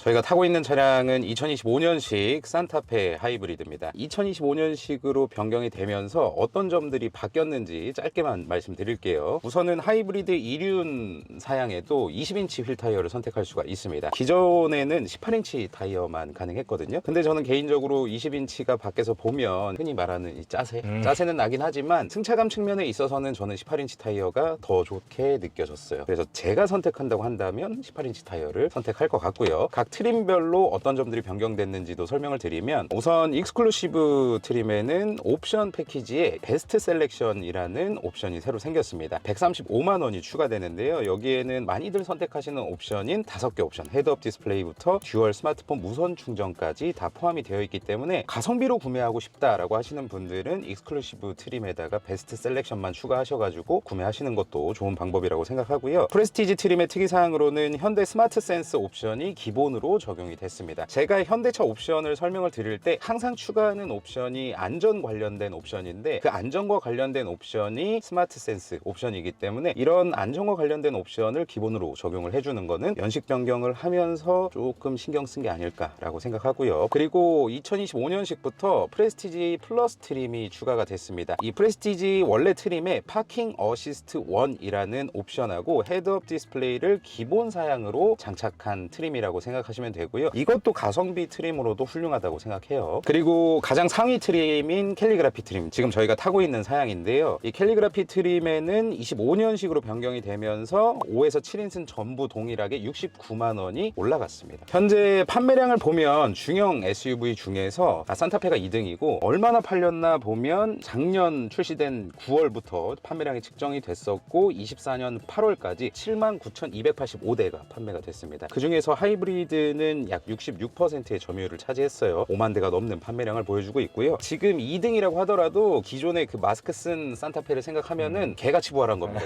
저희가 타고 있는 차량은 2025년식 산타페 하이브리드입니다. 2025년식으로 변경이 되면서 어떤 점들이 바뀌었는지 짧게만 말씀드릴게요. 우선은 하이브리드 2륜 사양에도 20인치 휠 타이어를 선택할 수가 있습니다. 기존에는 18인치 타이어만 가능했거든요. 근데 저는 개인적으로 20인치가 밖에서 보면 흔히 말하는 이 짜세는 나긴 하지만 승차감 측면에 있어서는 저는 18인치 타이어가 더 좋게 느껴졌어요. 그래서 제가 선택한다고 한다면 18인치 타이어를 선택할 것 같고요. 각 트림별로 어떤 점들이 변경됐는지도 설명을 드리면, 우선 익스클루시브 트림에는 옵션 패키지에 베스트 셀렉션이라는 옵션이 새로 생겼습니다. 135만 원이 추가되는데요. 여기에는 많이들 선택하시는 옵션인 5개 옵션, 헤드업 디스플레이부터 듀얼 스마트폰 무선 충전까지 다 포함이 되어 있기 때문에 가성비로 구매하고 싶다라고 하시는 분들은 익스클루시브 트림에다가 베스트 셀렉션만 추가하셔가지고 구매하시는 것도 좋은 방법이라고 생각하고요. 프레스티지 트림의 특이사항으로는 현대 스마트 센스 옵션이 기본으로 적용이 됐습니다. 제가 현대차 옵션을 설명을 드릴 때 항상 추가하는 옵션이 안전 관련된 옵션인데, 그 안전과 관련된 옵션이 스마트 센스 옵션이기 때문에 이런 안전과 관련된 옵션을 기본으로 적용을 해주는 거는 연식 변경을 하면서 조금 신경 쓴 게 아닐까라고 생각하고요. 그리고 2025년식부터 프레스티지 플러스 트림이 추가가 됐습니다. 이 프레스티지 원래 트림에 파킹 어시스트 1이라는 옵션하고 헤드업 디스플레이를 기본 사양으로 장착한 트림이라고 생각하시면 되고요. 이것도 가성비 트림으로도 훌륭하다고 생각해요. 그리고 가장 상위 트림인 캘리그라피 트림, 지금 저희가 타고 있는 사양인데요. 이 캘리그라피 트림에는 25년식으로 변경이 되면서 5에서 7인승 전부 동일하게 69만 원이 올라갔습니다. 현재 판매량을 보면 중형 SUV 중에서 산타페가 2등이고, 얼마나 팔렸나 보면 작년 출시된 9월부터 판매량이 측정이 됐었고 24년 8월까지 79,285대가 판매가 됐습니다. 그 중에서 하이브리드는 약 66%의 점유율을 차지했어요. 5만 대가 넘는 판매량을 보여주고 있고요. 지금 2등이라고 하더라도 기존의 그 마스크 쓴 산타페를 생각하면은 개같이 부활한 겁니다.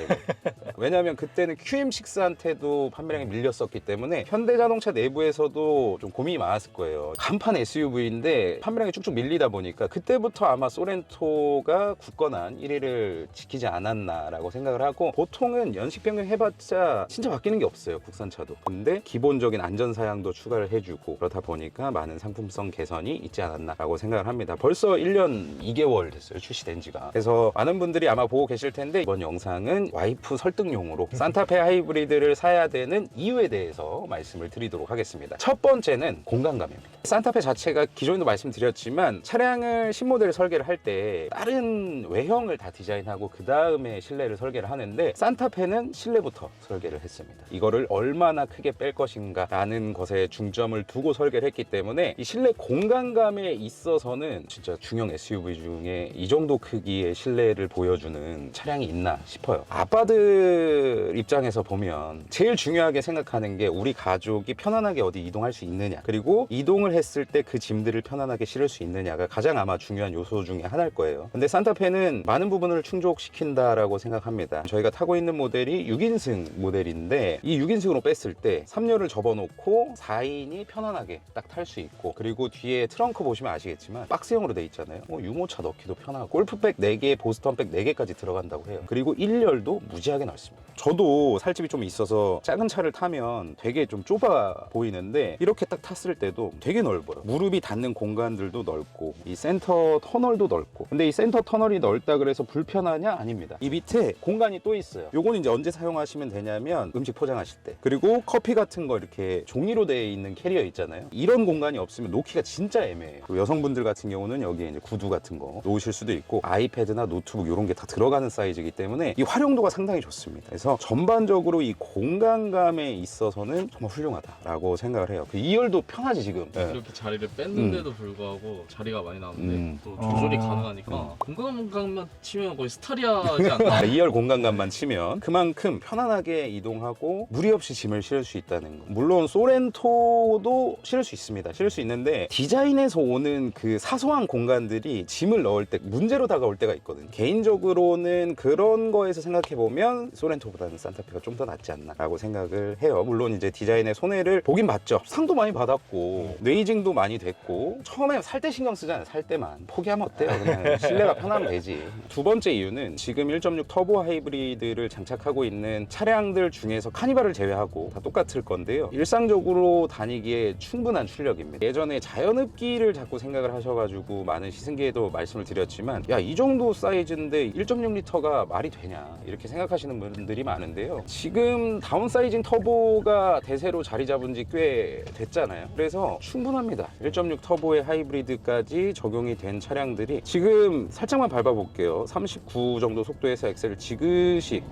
왜냐하면 그때는 QM6한테도 판매량이 밀렸었기 때문에 현대자동차 내부에서도 좀 고민이 많았을 거예요. 간판 SUV인데 판매량이 쭉쭉 밀리다 보니까 그때부터 아마 소렌토가 굳건한 1위를 지키지 않았나라고 생각을 하고, 보통은 연식 변경 해봤자 진짜 바뀌는 게 없어요, 국산차도. 근데 기본적인 안전사양도 추가를 해주고 그러다 보니까 많은 상품성 개선이 있지 않았나라고 생각을 합니다. 벌써 1년 2개월 됐어요, 출시된 지가. 그래서 많은 분들이 아마 보고 계실 텐데, 이번 영상은 와이프 설득용으로 산타페 하이브리드를 사야 되는 이유에 대해서 말씀을 드리도록 하겠습니다. 첫 번째는 공간감입니다. 산타페 자체가 기존에도 말씀드렸지만 차량을 신모델을 설계를 할 때 다른 외형을 다 디자인하고 그 다음에 실내를 설계를 하는데, 산타페는 실내부터 설계를 했습니다. 이거를 얼마나 크게 뺄 것인가 라는 것에 중점을 두고 설계를 했기 때문에 이 실내 공간감에 있어서는 진짜 중형 SUV 중에 이 정도 크기의 실내를 보여주는 차량이 있나 싶어요. 아빠들 입장에서 보면 제일 중요하게 생각하는 게 우리 가족이 편안하게 어디 이동할 수 있느냐, 그리고 이동을 했을 때 그 짐들을 편안하게 실을 수 있느냐가 가장 아마 중요한 요소 중에 하나일 거예요. 근데 산타페는 많은 부분을 충족시킨다라고 생각합니다. 저희가 타고 있는 모델이 6인승 모델인데, 이 6인승으로 뺐을 때 3열을 접어놓고 4인이 편안하게 딱 탈 수 있고, 그리고 뒤에 트렁크 보시면 아시겠지만 박스형으로 돼 있잖아요. 유모차 넣기도 편하고 골프백 4개, 보스턴백 4개까지 들어간다고 해요. 그리고 1열도 무지하게 넓습니다. 저도 살집이 좀 있어서 작은 차를 타면 되게 좀 좁아 보이는데, 이렇게 딱 탔을 때도 되게 넓어요. 무릎이 닿는 공간들도 넓고 이 센터 터널도 넓고. 근데 이 센터 터널이 넓다 그래서 불편하냐? 아닙니다. 이 밑에 공간이 또 있어요. 요거는 이제 언제 사용하시면 되냐면 음식 포장하실 때, 그리고 커피 같은 거 이렇게 종이로 되어 있는 캐리어 있잖아요. 이런 공간이 없으면 놓기가 진짜 애매해요. 그리고 여성분들 같은 경우는 여기에 이제 구두 같은 거 놓으실 수도 있고, 아이패드나 노트북 이런 게 다 들어가는 사이즈이기 때문에 이 활용도가 상당히 좋습니다. 그래서 전반적으로 이 공간감에 있어서는 정말 훌륭하다라고 생각을 해요. 그 2열도 편하지 지금. 이렇게 자리를 뺐는데도 불구하고 자리가 많이 나오는데 또 조절이 가능하니까 공간감만 치면 거의 스타리아지 않나? 2열 공간감만 치면 그만큼 편안하게 이동하고 무리 없이 짐을 실을 수 있다는 거. 물론 소렌토도 실을 수 있습니다. 실을 수 있는데 디자인에서 오는 그 사소한 공간들이 짐을 넣을 때 문제로 다가올 때가 있거든요. 개인적으로는 그런 거에서 생각해보면 소렌토보다는 산타페가 좀 더 낫지 않나 라고 생각을 해요. 물론 이제 디자인의 손해를 보긴 봤죠. 상도 많이 받았고 에이징도 많이 됐고 처음에 살 때 신경 쓰잖아요. 살 때만 포기하면 어때요? 그냥 실내가 편하면 되지. 두 번째 이유는 지금 1.6 터보 하이브리드를 장착하고 있는 차량들 중에서 카니발을 제외하고 다 똑같을 건데요, 일상적으로 다니기에 충분한 출력입니다. 예전에 자연흡기를 자꾸 생각을 하셔가지고 많은 시승기에도 말씀을 드렸지만, 야, 이 정도 사이즈인데 1.6L가 말이 되냐 이렇게 생각하시는 분들이 많은데요, 지금 다운사이징 터보가 대세로 자리 잡은 지 꽤 됐잖아요. 그래서 충분합니다. 1.6 터보의 하이브리드까지 적용이 된 차량들이 지금 살짝만 밟아볼게요. 39 정도 속도에서 엑셀을 지그시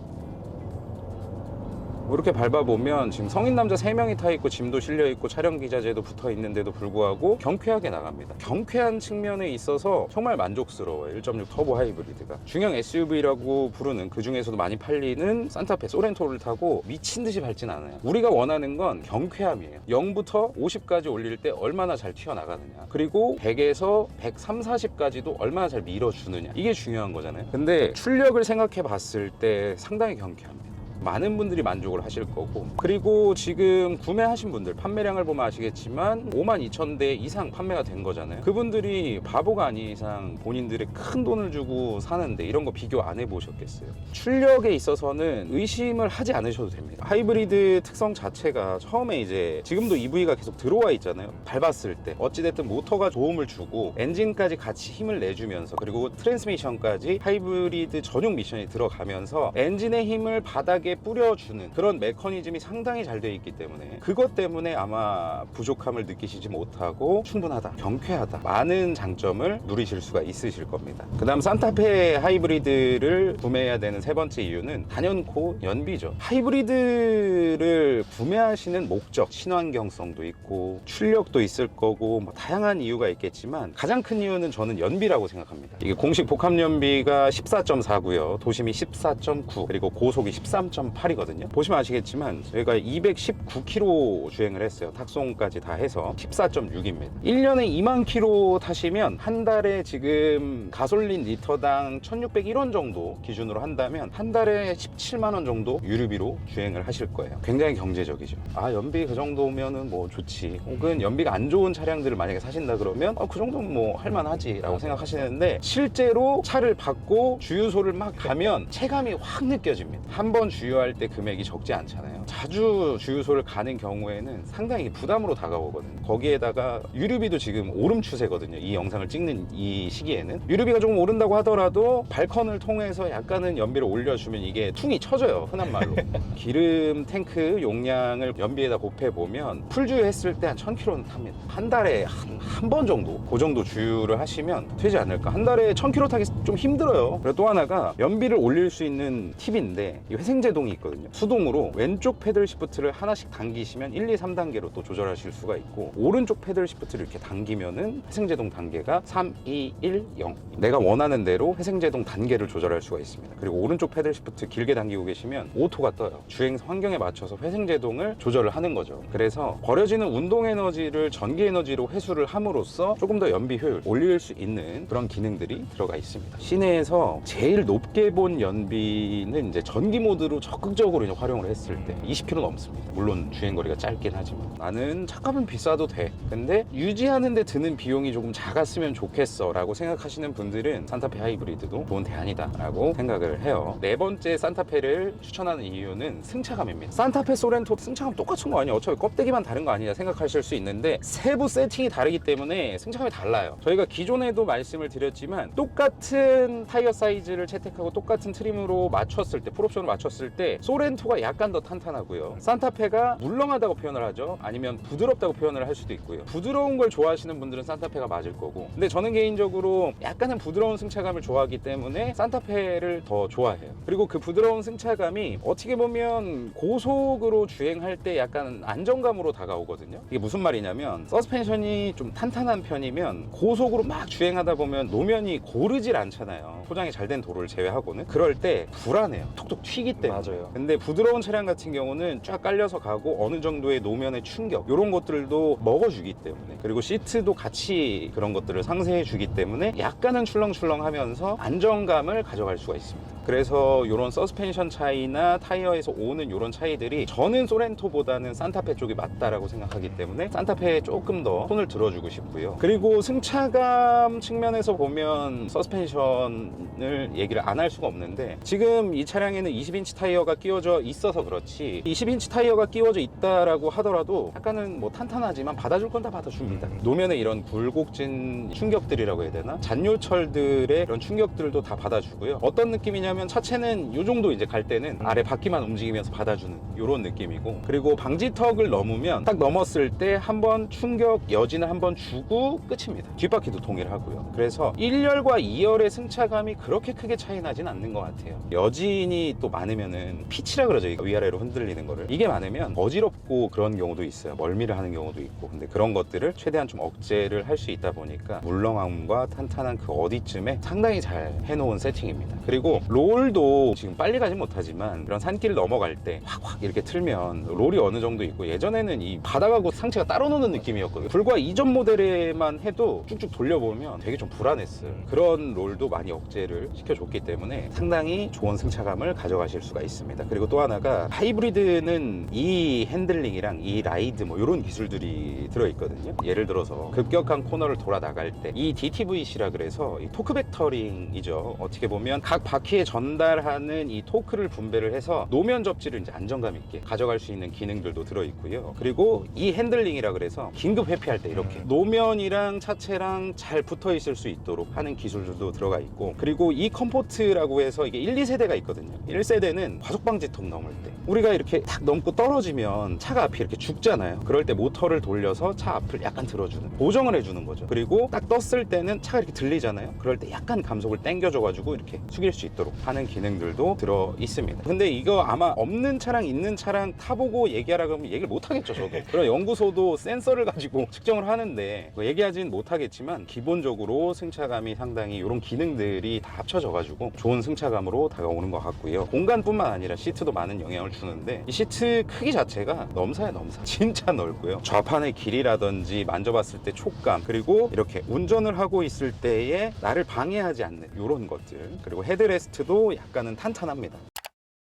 이렇게 밟아보면 지금 성인 남자 3명이 타있고 짐도 실려있고 촬영 기자재도 붙어있는데도 불구하고 경쾌하게 나갑니다. 경쾌한 측면에 있어서 정말 만족스러워요. 1.6 터보 하이브리드가 중형 SUV라고 부르는, 그 중에서도 많이 팔리는 산타페 소렌토를 타고 미친듯이 밟진 않아요. 우리가 원하는 건 경쾌함이에요. 0부터 50까지 올릴 때 얼마나 잘 튀어나가느냐, 그리고 100에서 130, 40까지도 얼마나 잘 밀어주느냐, 이게 중요한 거잖아요. 근데 출력을 생각해 봤을 때 상당히 경쾌합니다. 많은 분들이 만족을 하실 거고, 그리고 지금 구매하신 분들 판매량을 보면 아시겠지만 52,000대 이상 판매가 된 거잖아요. 그분들이 바보가 아닌 이상 본인들의 큰 돈을 주고 사는데 이런 거 비교 안 해보셨겠어요? 출력에 있어서는 의심을 하지 않으셔도 됩니다. 하이브리드 특성 자체가 처음에 이제 지금도 EV가 계속 들어와 있잖아요. 밟았을 때 어찌됐든 모터가 도움을 주고 엔진까지 같이 힘을 내주면서, 그리고 트랜스미션까지 하이브리드 전용 미션이 들어가면서 엔진의 힘을 바닥에 뿌려주는 그런 메커니즘이 상당히 잘 되어 있기 때문에, 그것 때문에 아마 부족함을 느끼시지 못하고 충분하다, 경쾌하다, 많은 장점을 누리실 수가 있으실 겁니다. 그 다음 산타페 하이브리드를 구매해야 되는 세 번째 이유는 단연코 연비죠. 하이브리드를 구매하시는 목적, 친환경성도 있고 출력도 있을 거고 뭐 다양한 이유가 있겠지만, 가장 큰 이유는 저는 연비라고 생각합니다. 이게 공식 복합 연비가 14.4고요 도심이 14.9, 그리고 고속이 13.8이거든요 보시면 아시겠지만 저희가 219km 주행을 했어요. 탁송까지 다 해서 14.6입니다 1년에 2만 km 타시면 한 달에 지금 가솔린 리터당 1601원 정도 기준으로 한다면 한 달에 17만원 정도 유류비로 주행을 하실 거예요. 굉장히 경제적이죠. 아, 연비 그 정도면은 뭐 좋지, 혹은 연비가 안 좋은 차량들을 만약에 사신다 그러면 그 정도면 뭐 할만하지 라고 생각하시는데, 실제로 차를 받고 주유소를 막 가면 체감이 확 느껴집니다. 한번 주유할 때 금액이 적지 않잖아요. 자주 주유소를 가는 경우에는 상당히 부담으로 다가오거든요. 거기에다가 유류비도 지금 오름 추세거든요. 이 영상을 찍는 이 시기에는 유류비가 조금 오른다고 하더라도 발컨을 통해서 약간은 연비를 올려주면 이게 퉁이 쳐져요, 흔한 말로. 기름 탱크 용량을 연비에다 곱해보면 풀주유했을 때 한 1000km는 탑니다. 한 달에 한 번 정도, 그 정도 주유를 하시면 되지 않을까. 한 달에 1000km 타기 좀 힘들어요. 그리고 또 하나가 연비를 올릴 수 있는 팁인데, 이 회생제동이 있거든요. 수동으로 왼쪽 패들 시프트를 하나씩 당기시면 1, 2, 3단계로 또 조절하실 수가 있고, 오른쪽 패들 시프트를 이렇게 당기면은 회생제동 단계가 3, 2, 1, 0, 내가 원하는 대로 회생제동 단계를 조절할 수가 있습니다. 그리고 오른쪽 패들 시프트 길게 당기고 계시면 오토가 떠요. 주행 환경에 맞춰서 회생제동을 조절을 하는 거죠. 그래서 버려지는 운동 에너지를 전기 에너지로 회수를 함으로써 조금 더 연비 효율 올릴 수 있는 그런 기능들이 들어가 있습니다. 시내에서 제일 높게 본 연비는 이제 전기 모드로 적극적으로 이제 활용을 했을 때 20km 넘습니다. 물론 주행거리가 짧긴 하지만. 나는 차값은 비싸도 돼, 근데 유지하는 데 드는 비용이 조금 작았으면 좋겠어 라고 생각하시는 분들은 산타페 하이브리드도 좋은 대안이다 라고 생각을 해요. 네 번째 산타페를 추천하는 이유는 승차감입니다. 산타페 소렌토 승차감 똑같은 거 아니야, 어차피 껍데기만 다른 거 아니냐 생각하실 수 있는데, 세부 세팅이 다르기 때문에 승차감이 달라요. 저희가 기존에도 말씀을 드렸지만 똑같은 타이어 사이즈를 채택하고 똑같은 트림으로 맞췄을 때, 풀옵션을 맞췄을 때 소렌토가 약간 더 탄탄하고요, 산타페가 물렁하다고 표현을 하죠. 아니면 부드럽다고 표현을 할 수도 있고요. 부드러운 걸 좋아하시는 분들은 산타페가 맞을 거고, 근데 저는 개인적으로 약간은 부드러운 승차감을 좋아하기 때문에 산타페를 더 좋아해요. 그리고 그 부드러운 승차감이 어떻게 보면 고속으로 주행할 때 약간 안정감으로 다가오거든요. 이게 무슨 말이냐면, 서스펜션이 좀 탄탄한 편이면 고속으로 막 주행하다 보면 노면이 고르질 않잖아요. 포장이 잘 된 도로를 제외하고는. 그럴 때 불안해요. 톡톡 튀기 때문에. 맞아요. 근데 부드러운 차량 같은 경우는 쫙 깔려서 가고 어느 정도의 노면의 충격, 이런 것들도 먹어주기 때문에, 그리고 시트도 같이 그런 것들을 상쇄해 주기 때문에 약간은 출렁출렁하면서 안정감을 가져갈 수가 있습니다. 그래서 이런 서스펜션 차이나 타이어에서 오는 이런 차이들이 저는 소렌토보다는 산타페 쪽이 맞다라고 생각하기 때문에 산타페에 조금 더 손을 들어주고 싶고요. 그리고 승차감 측면에서 보면 서스펜션을 얘기를 안 할 수가 없는데, 지금 이 차량에는 20인치 타이어가 끼워져 있어서 그렇지 20인치 타이어가 끼워져 있다라고 하더라도 약간은 뭐 탄탄하지만 받아줄 건 다 받아줍니다. 노면에 이런 굴곡진 충격들이라고 해야 되나, 잔요철들의 이런 충격들도 다 받아주고요. 어떤 느낌이냐면 차체는 이 정도 이제 갈 때는 아래 바퀴만 움직이면서 받아주는 이런 느낌이고, 그리고 방지턱을 넘으면 딱 넘었을 때 한번 충격 여진을 한번 주고 끝입니다. 뒷바퀴도 동일하고요. 그래서 1열과 2열의 승차감이 그렇게 크게 차이 나진 않는 것 같아요. 여진이 또 많으면은 피치라 그러죠. 이거 위아래로 흔들리는 거를. 이게 많으면 어지럽고 그런 경우도 있어요. 멀미를 하는 경우도 있고. 근데 그런 것들을 최대한 좀 억제를 할 수 있다 보니까 물렁함과 탄탄한 그 어디쯤에 상당히 잘 해놓은 세팅입니다. 그리고 롤도 지금 빨리 가진 못하지만 이런 산길 넘어갈 때 확확 이렇게 틀면 롤이 어느 정도 있고, 예전에는 이 바닥하고 상체가 따로 노는 느낌이었거든요. 불과 이전 모델에만 해도 쭉쭉 돌려보면 되게 좀 불안했어요. 그런 롤도 많이 억제를 시켜줬기 때문에 상당히 좋은 승차감을 가져가실 수가 있습니다. 그리고 또 하나가 하이브리드는 이 핸들링이랑 이 라이드 뭐 이런 기술들이 들어있거든요. 예를 들어서 급격한 코너를 돌아 나갈 때 이 DTVC라 그래서 이 토크 벡터링이죠. 어떻게 보면 각 바퀴에 전달하는 이 토크를 분배를 해서 노면 접지를 이제 안정감 있게 가져갈 수 있는 기능들도 들어있고요. 그리고 이 핸들링이라 그래서 긴급 회피할 때 이렇게 노면이랑 차체랑 잘 붙어 있을 수 있도록 하는 기술들도 들어가 있고, 그리고 이 컴포트라고 해서 이게 1, 2세대가 있거든요. 1세대는 과속방지턱 넘을 때 우리가 이렇게 탁 넘고 떨어지면 차가 앞이 이렇게 죽잖아요. 그럴 때 모터를 돌려서 차 앞을 약간 들어주는, 보정을 해주는 거죠. 그리고 딱 떴을 때는 차가 이렇게 들리잖아요. 그럴 때 약간 감속을 당겨줘가지고 이렇게 숙일 수 있도록 하는 기능들도 들어 있습니다. 근데 이거 아마 없는 차량 있는 차량 타보고 얘기하라 그러면 얘기를 못 하겠죠. 저도 그런 연구소도 센서를 가지고 측정을 하는데 뭐 얘기하진 못하겠지만, 기본적으로 승차감이 상당히 이런 기능들이 다 합쳐져가지고 좋은 승차감으로 다가오는 것 같고요. 공간뿐만 아니라 시트도 많은 영향을 주는데, 이 시트 크기 자체가 넘사야 넘사. 진짜 넓고요. 좌판의 길이라든지 만져봤을 때 촉감, 그리고 이렇게 운전을 하고 있을 때에 나를 방해하지 않는 이런 것들, 그리고 헤드레스트도 약간은 탄탄합니다.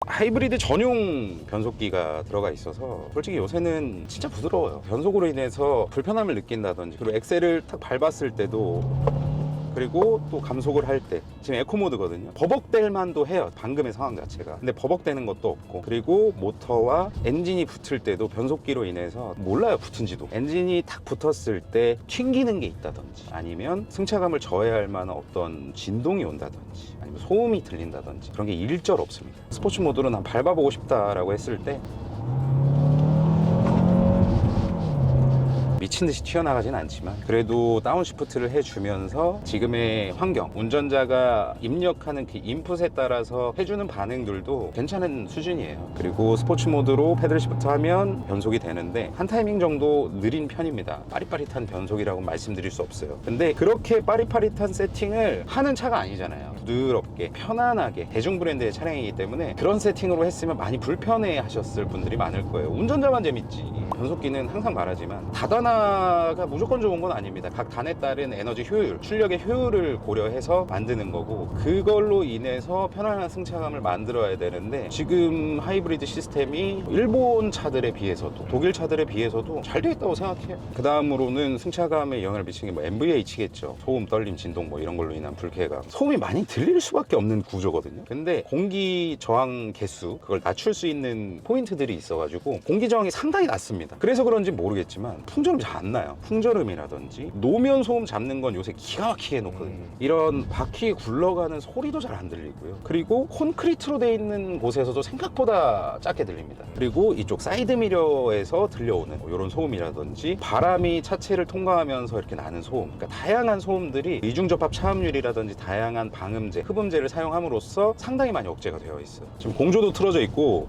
하이브리드 전용 변속기가 들어가 있어서 솔직히 요새는 진짜 부드러워요. 변속으로 인해서 불편함을 느낀다든지, 그리고 엑셀을 탁 밟았을 때도, 그리고 또 감속을 할 때 지금 에코 모드거든요. 버벅댈 만도 해요, 방금의 상황 자체가. 근데 버벅대는 것도 없고, 그리고 모터와 엔진이 붙을 때도 변속기로 인해서 몰라요, 붙은지도. 엔진이 탁 붙었을 때 튕기는 게 있다든지, 아니면 승차감을 저해할 만한 어떤 진동이 온다든지, 아니면 소음이 들린다든지, 그런 게 일절 없습니다. 스포츠 모드로 난 밟아보고 싶다라고 했을 때 미친듯이 튀어나가진 않지만 그래도 다운시프트를 해주면서 지금의 환경, 운전자가 입력하는 그 인풋에 따라서 해주는 반응들도 괜찮은 수준이에요. 그리고 스포츠 모드로 패들 시프트 하면 변속이 되는데 한 타이밍 정도 느린 편입니다. 빠릿빠릿한 변속이라고 말씀드릴 수 없어요. 근데 그렇게 빠릿빠릿한 세팅을 하는 차가 아니잖아요. 부드럽게 편안하게 대중 브랜드의 차량이기 때문에 그런 세팅으로 했으면 많이 불편해 하셨을 분들이 많을 거예요. 운전자만 재밌지. 변속기는 항상 말하지만 다단화가 무조건 좋은 건 아닙니다. 각 단에 따른 에너지 효율, 출력의 효율을 고려해서 만드는 거고, 그걸로 인해서 편안한 승차감을 만들어야 되는데, 지금 하이브리드 시스템이 일본 차들에 비해서도, 독일 차들에 비해서도 잘 되어 있다고 생각해요. 그 다음으로는 승차감에 영향을 미치는 게 뭐 NVH겠죠. 소음, 떨림, 진동 뭐 이런 걸로 인한 불쾌감. 소음이 많이 들릴 수밖에 없는 구조거든요. 근데 공기 저항 개수, 그걸 낮출 수 있는 포인트들이 있어가지고 공기 저항이 상당히 낮습니다. 그래서 그런지 모르겠지만 풍절음 잘 안 나요. 풍절음이라든지 노면 소음 잡는 건 요새 기가 막히게 해놓거든요. 이런 바퀴 굴러가는 소리도 잘 안 들리고요. 그리고 콘크리트로 돼 있는 곳에서도 생각보다 작게 들립니다. 그리고 이쪽 사이드 미러에서 들려오는 이런 소음이라든지, 바람이 차체를 통과하면서 이렇게 나는 소음, 그러니까 다양한 소음들이 이중접합 차음유리라든지 다양한 방음제, 흡음제를 사용함으로써 상당히 많이 억제가 되어 있어요. 지금 공조도 틀어져 있고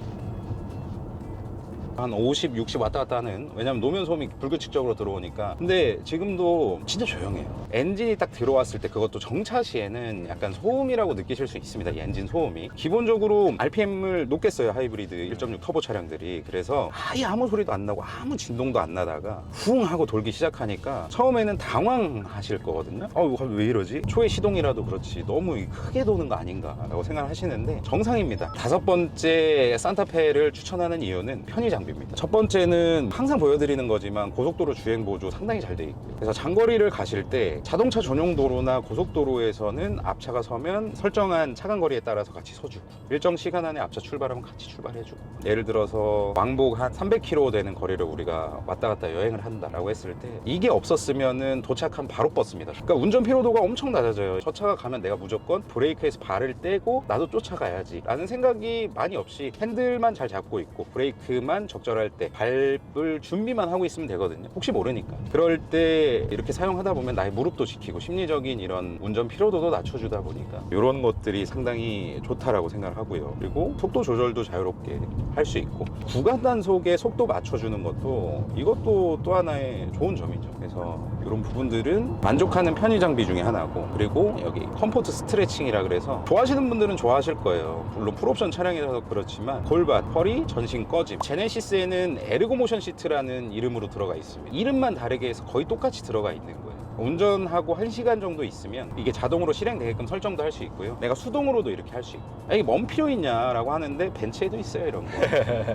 한 50, 60 왔다 갔다 하는, 왜냐면 노면 소음이 불규칙적으로 들어오니까. 근데 지금도 진짜 조용해요. 엔진이 딱 들어왔을 때, 그것도 정차 시에는 약간 소음이라고 느끼실 수 있습니다. 이 엔진 소음이 기본적으로 RPM을 높게 써요, 하이브리드 1.6 터보 차량들이. 그래서 아예 아무 소리도 안 나고 아무 진동도 안 나다가 쿵 하고 돌기 시작하니까 처음에는 당황하실 거거든요. 이거 왜 이러지? 초에 시동이라도 그렇지 너무 크게 도는 거 아닌가 라고 생각하시는데 정상입니다. 5번째 산타페를 추천하는 이유는 편의 장비입니다. 첫 번째는 항상 보여드리는 거지만 고속도로 주행 보조 상당히 잘 돼 있고요. 그래서 장거리를 가실 때 자동차 전용 도로나 고속도로에서는 앞차가 서면 설정한 차간 거리에 따라서 같이 서주고, 일정 시간 안에 앞차 출발하면 같이 출발해주고, 예를 들어서 왕복 한 300km 되는 거리를 우리가 왔다 갔다 여행을 한다라고 했을 때 이게 없었으면은 도착하면 바로 뻗습니다. 그러니까 운전 피로도가 엄청 낮아져요. 저 차가 가면 내가 무조건 브레이크에서 발을 떼고 나도 쫓아가야지 라는 생각이 많이 없이 핸들만 잘 잡고 있고 브레이크만 적절할 때 밟을 준비만 하고 있으면 되거든요. 혹시 모르니까. 그럴 때 이렇게 사용하다 보면 나의 무릎도 지키고 심리적인 이런 운전 피로도도 낮춰주다 보니까 이런 것들이 상당히 좋다라고 생각을 하고요. 그리고 속도 조절도 자유롭게 할 수 있고, 구간 단속에 속도 맞춰주는 것도 이것도 또 하나의 좋은 점이죠. 그래서 이런 부분들은 만족하는 편의 장비 중에 하나고, 그리고 여기 컴포트 스트레칭이라 그래서 좋아하시는 분들은 좋아하실 거예요. 물론 풀옵션 차량이라서 그렇지만 골반, 허리, 전신 꺼짐. 제네시스에는 에르고모션 시트라는 이름으로 들어가 있습니다. 이름만 다르게 해서 거의 똑같이 들어가 있는 거예요. 운전하고 1시간 정도 있으면 이게 자동으로 실행되게끔 설정도 할 수 있고요. 내가 수동으로도 이렇게 할 수 있고. 이게 뭔 필요 있냐라고 하는데 벤츠에도 있어요, 이런 거.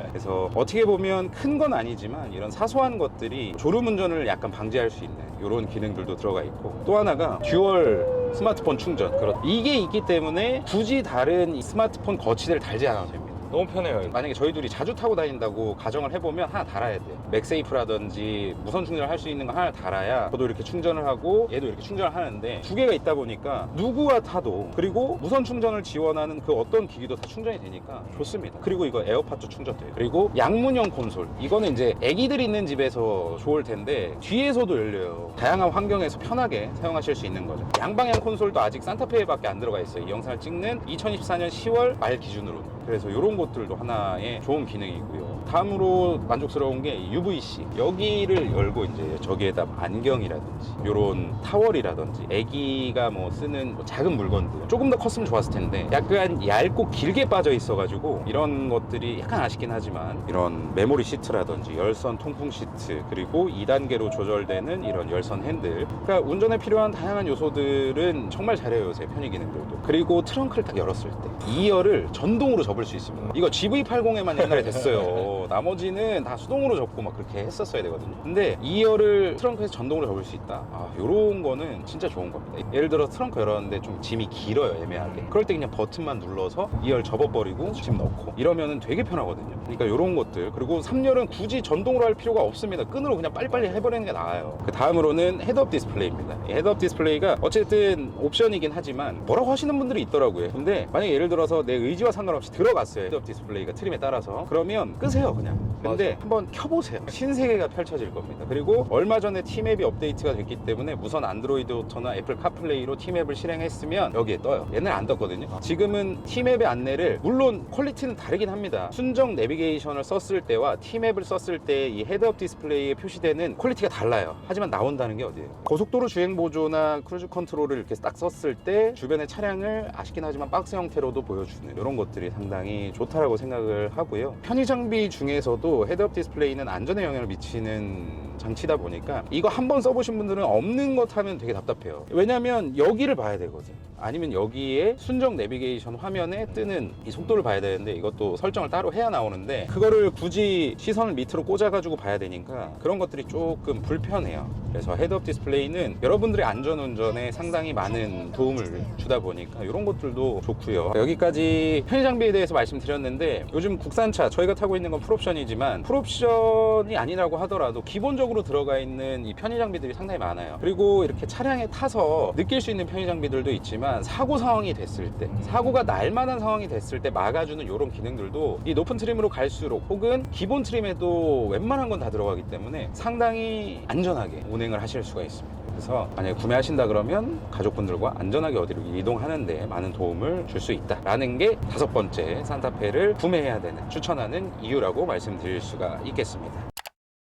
그래서 어떻게 보면 큰 건 아니지만 이런 사소한 것들이 졸음 운전을 약간 방지할 수 있는 이런 기능들도 들어가 있고, 또 하나가 듀얼 스마트폰 충전. 이게 있기 때문에 굳이 다른 이 스마트폰 거치대를 달지 않아도 됩니다. 너무 편해요. 이거. 만약에 저희 둘이 자주 타고 다닌다고 가정을 해보면 하나 달아야 돼요. 맥세이프라든지 무선 충전을 할 수 있는 거 하나 달아야 저도 이렇게 충전을 하고 얘도 이렇게 충전을 하는데, 두 개가 있다 보니까 누구와 타도, 그리고 무선 충전을 지원하는 그 어떤 기기도 다 충전이 되니까 좋습니다. 그리고 이거 에어팟도 충전돼요. 그리고 양문형 콘솔, 이거는 이제 애기들 있는 집에서 좋을 텐데 뒤에서도 열려요. 다양한 환경에서 편하게 사용하실 수 있는 거죠. 양방향 콘솔도 아직 산타페에밖에 안 들어가 있어요. 이 영상을 찍는 2024년 10월 말 기준으로는. 그래서 이런 것들도 하나의 좋은 기능이고요. 다음으로 만족스러운 게 UVC. 여기를 열고 이제 저기에다 안경이라든지 이런 타월이라든지 애기가 뭐 쓰는 뭐 작은 물건들 조금 더 컸으면 좋았을 텐데 약간 얇고 길게 빠져 있어가지고 이런 것들이 약간 아쉽긴 하지만, 이런 메모리 시트라든지 열선 통풍 시트, 그리고 2단계로 조절되는 이런 열선 핸들, 그러니까 운전에 필요한 다양한 요소들은 정말 잘해요, 요새 편의 기능들도. 그리고 트렁크를 딱 열었을 때 2열을 전동으로 접을 수 있습니다. 이거 GV80에만 옛날에 됐어요. 나머지는 다 수동으로 접고 막 그렇게 했었어야 되거든요. 근데 2열을 트렁크에서 전동으로 접을 수 있다. 요런 거는 진짜 좋은 겁니다. 예를 들어 트렁크 열었는데 좀 짐이 길어요, 애매하게. 그럴 때 그냥 버튼만 눌러서 2열 접어버리고 짐 넣고 이러면은 되게 편하거든요. 그러니까 이런 것들. 그리고 3열은 굳이 전동으로 할 필요가 없습니다. 끈으로 그냥 빨리빨리 해버리는 게 나아요. 그 다음으로는 헤드업 디스플레이입니다. 이 헤드업 디스플레이가 어쨌든 옵션이긴 하지만 뭐라고 하시는 분들이 있더라고요. 근데 만약에 예를 들어서 내 의지와 상관없이 들어갔어요, 헤드업 디스플레이가 트림에 따라서. 그러면 끄세요, 그냥. 근데 맞아. 한번 켜보세요. 신세계가 펼쳐질 겁니다. 그리고 얼마 전에 T맵이 업데이트가 됐기 때문에 무선 안드로이드 오토나 애플 카플레이로 T맵을 실행했으면 여기에 떠요. 옛날에 안 떴거든요. 지금은 T맵의 안내를, 물론 퀄리티는 다르긴 합니다. 순정 내비게이션을 썼을 때와 T맵을 썼을 때 이 헤드업 디스플레이에 표시되는 퀄리티가 달라요. 하지만 나온다는 게 어디예요? 고속도로 주행 보조나 크루즈 컨트롤을 이렇게 딱 썼을 때 주변의 차량을 아쉽긴 하지만 박스 형태로도 보여주는 이런 것들이 상당히 좋다라고 생각을 하고요. 편의 장비 중에서도 헤드업 디스플레이는 안전에 영향을 미치는 장치다 보니까 이거 한번 써보신 분들은 없는 것 하면 되게 답답해요. 왜냐면 여기를 봐야 되거든. 아니면 여기에 순정 내비게이션 화면에 뜨는 이 속도를 봐야 되는데 이것도 설정을 따로 해야 나오는데 그거를 굳이 시선을 밑으로 꽂아가지고 봐야 되니까 그런 것들이 조금 불편해요. 그래서 헤드업 디스플레이는 여러분들의 안전운전에 상당히 많은 도움을 주다 보니까 이런 것들도 좋고요. 여기까지 편의 장비에 대해서 말씀드렸는데, 요즘 국산차 저희가 타고 있는 건 풀옵션이지만 풀옵션이 아니라고 하더라도 기본적으로 기본적으로 들어가 있는 이 편의 장비들이 상당히 많아요. 그리고 이렇게 차량에 타서 느낄 수 있는 편의 장비들도 있지만 사고 상황이 됐을 때, 사고가 날 만한 상황이 됐을 때 막아주는 이런 기능들도 이 높은 트림으로 갈수록, 혹은 기본 트림에도 웬만한 건 다 들어가기 때문에 상당히 안전하게 운행을 하실 수가 있습니다. 그래서 만약에 구매하신다 그러면 가족분들과 안전하게 어디로 이동하는데 많은 도움을 줄 수 있다라는 게 5번째 산타페를 구매해야 되는, 추천하는 이유라고 말씀드릴 수가 있겠습니다.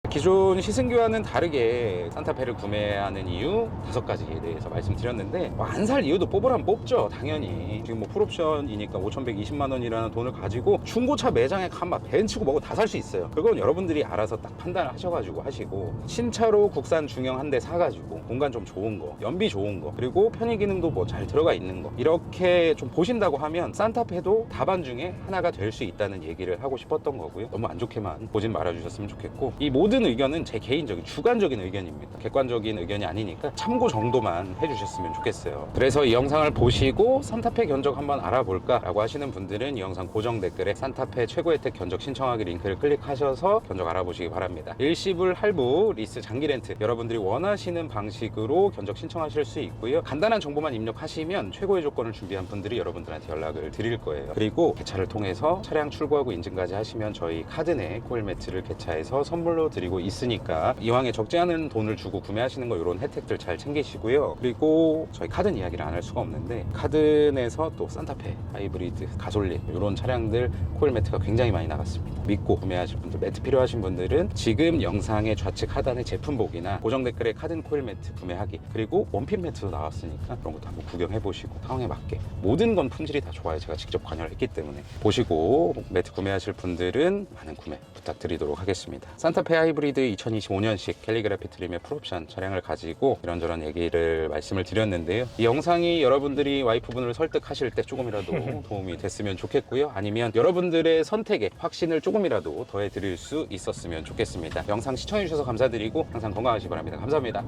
기존 시승기와는 다르게 산타페를 구매하는 이유 5가지에 대해서 말씀드렸는데, 안 살 이유도 뽑으라면 뽑죠. 당연히 지금 뭐 풀옵션이니까 5,120만 원이라는 돈을 가지고 중고차 매장에 가면 벤츠고 뭐고 다 살 수 있어요. 그건 여러분들이 알아서 딱 판단을 하셔가지고 하시고, 신차로 국산 중형 한 대 사가지고 공간 좀 좋은 거, 연비 좋은 거, 그리고 편의 기능도 뭐 잘 들어가 있는 거, 이렇게 좀 보신다고 하면 산타페도 답안 중에 하나가 될 수 있다는 얘기를 하고 싶었던 거고요. 너무 안 좋게만 보진 말아주셨으면 좋겠고, 이 모든 의견은 제 개인적인 주관적인 의견입니다. 객관적인 의견이 아니니까 참고 정도만 해주셨으면 좋겠어요. 그래서 이 영상을 보시고 산타페 견적 한번 알아볼까 라고 하시는 분들은 이 영상 고정 댓글에 산타페 최고 혜택 견적 신청하기 링크를 클릭하셔서 견적 알아보시기 바랍니다. 일시불 할부, 리스, 장기 렌트, 여러분들이 원하시는 방식으로 견적 신청하실 수 있고요. 간단한 정보만 입력하시면 최고의 조건을 준비한 분들이 여러분들한테 연락을 드릴 거예요. 그리고 개차를 통해서 차량 출고하고 인증까지 하시면 저희 카드 내 코일 매트를 개차해서 선물로 드리고 있으니까 이왕에 적지 않은 돈을 주고 구매하시는 거, 이런 혜택들 잘 챙기시고요. 그리고 저희 카든 이야기를 안 할 수가 없는데, 카든에서 또 산타페, 하이브리드, 가솔린 이런 차량들 코일 매트가 굉장히 많이 나갔습니다. 믿고 구매하실 분들, 매트 필요하신 분들은 지금 영상의 좌측 하단의 제품복이나 고정 댓글에 카든 코일 매트 구매하기, 그리고 원핀 매트도 나왔으니까 그런 것도 한번 구경해 보시고 상황에 맞게, 모든 건 품질이 다 좋아요. 제가 직접 관여를 했기 때문에 보시고 매트 구매하실 분들은 많은 구매 부탁드리도록 하겠습니다. 산타페 하이브리드 2025년식 캘리그라피 트림의 풀옵션 차량을 가지고 이런저런 얘기를 말씀을 드렸는데요. 이 영상이 여러분들이 와이프분을 설득하실 때 조금이라도 도움이 됐으면 좋겠고요. 아니면 여러분들의 선택에 확신을 조금이라도 더해 드릴 수 있었으면 좋겠습니다. 영상 시청해 주셔서 감사드리고 항상 건강하시기 바랍니다. 감사합니다.